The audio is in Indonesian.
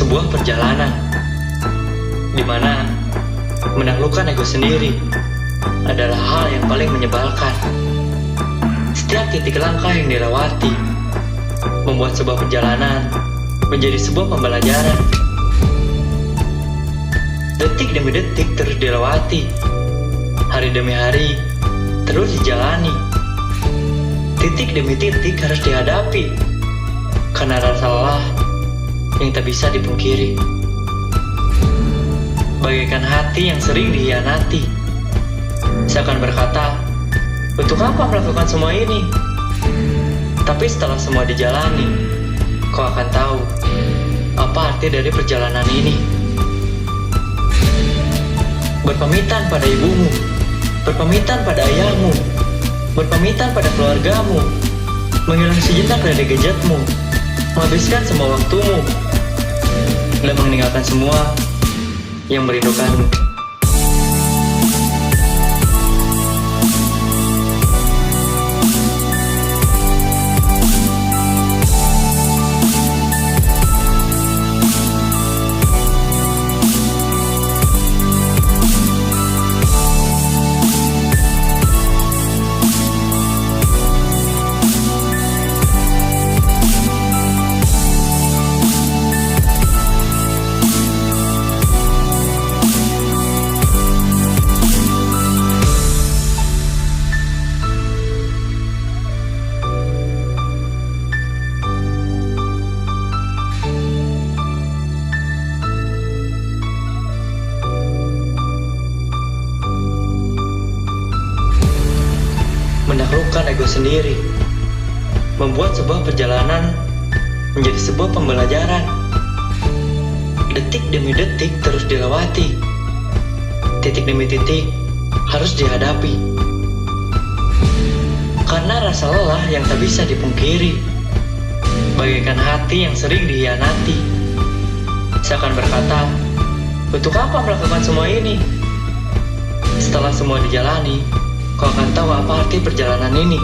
sebuah perjalanan di mana menaklukkan ego sendiri adalah hal yang paling menyebalkan. Setiap titik langkah yang dilewati membuat sebuah perjalanan menjadi sebuah pembelajaran. Detik demi detik terus dilewati, hari demi hari terus dijalani. Titik demi titik harus dihadapi karena rasa lelah yang tak bisa dipungkiri. Bagaikan hati yang sering dihianati, seakan berkata, untuk apa melakukan semua ini? Tapi setelah semua dijalani, kau akan tahu apa arti dari perjalanan ini. Berpamitan pada ibumu, berpamitan pada ayahmu, berpamitan pada keluargamu, menghilang sejenak dari gadgetmu, menghabiskan semua waktumu, dan meninggalkan semua yang merindukanmu. Menaklukkan ego sendiri membuat sebuah perjalanan menjadi sebuah pembelajaran. Detik demi detik terus dilewati, titik demi titik harus dihadapi karena rasa lelah yang tak bisa dipungkiri. Bagaikan hati yang sering dihianati, seakan berkata, untuk apa melakukan semua ini? Setelah semua dijalani, kau akan tahu apa arti perjalanan ini.